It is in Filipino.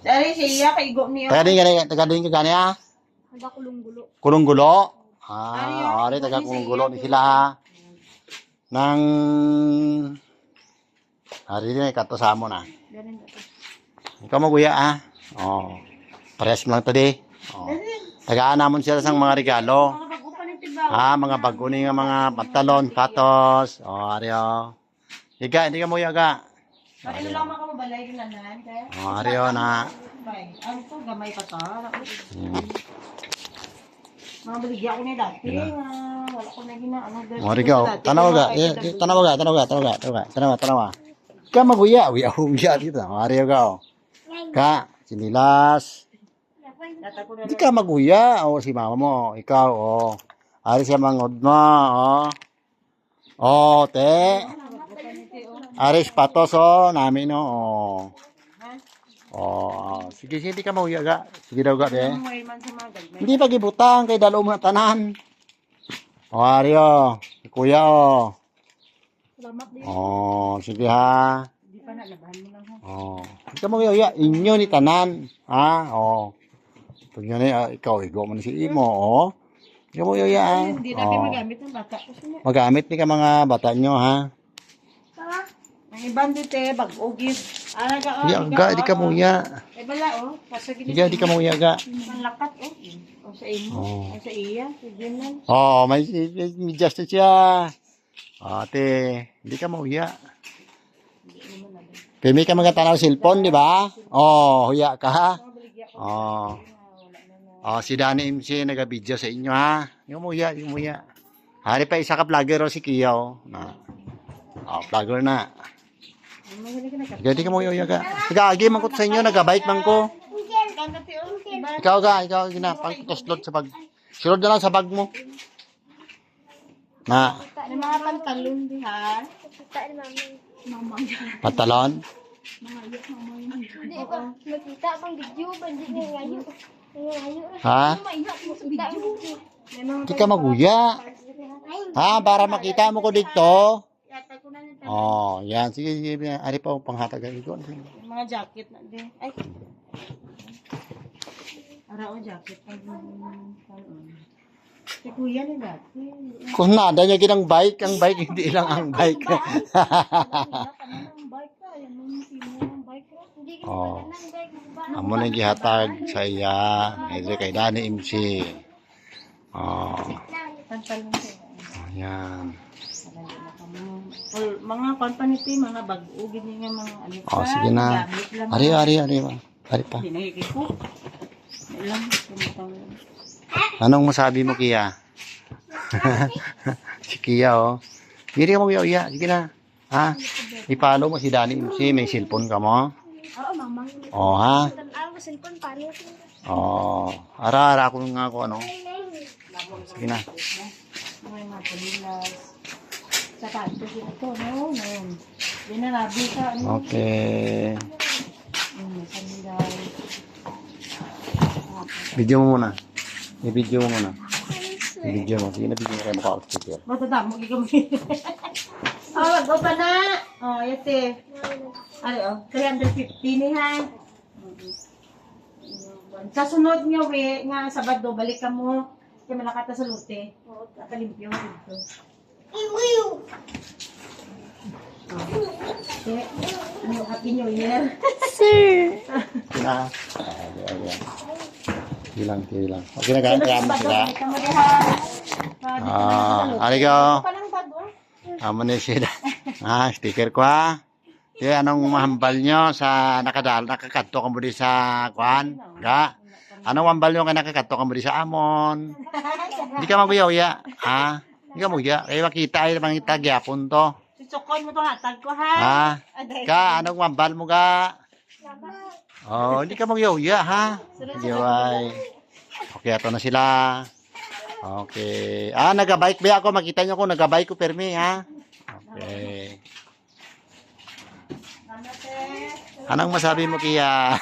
Dari siya kay go niyo. Taga din ka gani ha? Taga Kulunggulo. Kulunggulo. Ari taga Kulunggulo ni sila ha. Nang hari ini kato sa mo na. Ganin ito. Ikaw maguya ha. Oh. Parehas mo lang tadi. Oh. Tagaan namon sila sang mga regalo. Mga bago pa nito ba? Mga bago ni nga mga pantalon, patos. Oh, ari oh. Iga, hindi ka mo yaga. Ano lang makabalay ginanan kaya? Oh, ari oh na. Bay, ano to gamay pa ta. Mga baligya ko ni dati nga wala ko na gina ano dati. Mo rigaw, tanaw ga. Tanaw. Ka maguya, uya dito. Ari ga. Ka, sinilas. Hindi ka maguya. O si mama mo, ikaw oh. Ari siya mangod mo, oh. Oh, te. Ari patos oh, namin oh. Oh, sige hindi ka maguya ga. Sige daw ga be. Hindi pa gibutang kay dalo mo tanan. Oh, ari oh. Si kuya oh. Salamat din. Oh, sige ha. Hindi pa nalabahan mo lang ha. Oh. Hindi ka maguya, inyo ni tanan. Ha? Oh. Pag yan ikaw, igo mo na si Imo, oh. Hindi ka maguya, ha? Hindi na kayo magamit ng bata ko siya. Magamit ni ka mga bata nyo, ha? Ang ibang dito bag-ugis. Ana ka Hindi ka maguya. Eh bala oh, pasagin Hindi ka maguya, ga. ang lakat oh. O sa imo, Oh. o sa iya, sa ginan. Oh, may just siya. Ate, hindi ka maguya. Pimi ka mga tanaw cellphone, di ba? Oh, huya ka, ha? Oh. Oh, si Danny MC naga-video sa inyo, ha? Yung muya. Hari pa isa ka vlogger o si Kia, oh. Na. Oh, vlogger na. Hindi ka muya ka. Nag-agi man ko sa inyo, nag-bike man ko. Ikaw gina, pang-toslot sa bag. Silod na lang sa bag mo. Na, May mga pantalon di ha. pantalon. Hindi pa. Makita pang video. Bandi niya ngayon. Ha? Makita ang video. Hindi ka maguya. Ha, para makita mo ko dito. Oh, yan. Sige. Ari pa ang panghatag. Yung mga jacket na di. Ay. Ara o jacket ay si kuya ni dati. Kung nada niya ginang bike, ang bike hindi lang ang bike. Ang bike ka, yan mo yung bike ka. Hindi ka Oh. nang bike. Amo na gihatag sa iya. Ito kay Danny MC. Oh, Pantalon ko. yan. Well, mga panpaniti, mga bag-ugin niya mga ano. Oh, sige na. Ari pa. Hindi nakikiko. Ilang tumatang. Anong masabi mo, Kia? Si Kia, oh. Hindi ka mag-iya. Sige na. Ha? I-follow mo si Danny MC. May cellphone ka mo. Oo, mamang. Oh, ha? Tanaw ko cellphone paano? Oh. Ara ako nga ako, ano. Sige na. May mga palilas. Sapatos ito, no? Yan na rabi ka, ano? Okay. Palilas. Video mo muna. I-video mo muna. I-video mo. Sige na, video mo kayo maka-outfit. Matadamo, ikaw mo. Go pa na. Oh, yate. Ano, 350 ni ha. Sa sunod nga, we, nga Sabado, balik ka mo. Kaya malakata sa lute. Nakalimpyo dito. Okay. Ano, Happy New Year. Sir. Kina. Hilang. Okay na kaya mo sila. Ari ko. Amo ni sila. Sticker ko ha. Kaya anong mahambal nyo sa nakakadto ka mo di sa kwan? Ga? Anong mahambal nyo kaya nakakadto ka mo di sa amon? Hindi ka maguya-uya. Ha? Hindi ka maguya. Kaya makita ay mangita gyapon to. Sukon mo to hatag ko ha. Ha? Ka, anong mahambal mo ga? Oh, hindi ka maguya-uya ha? Diway. Okay, ato na sila. Okay. Nagabike ba ako? Makita nyo ko, nagabike ko permi, ha? Okay. Anong masabi mo, Kia?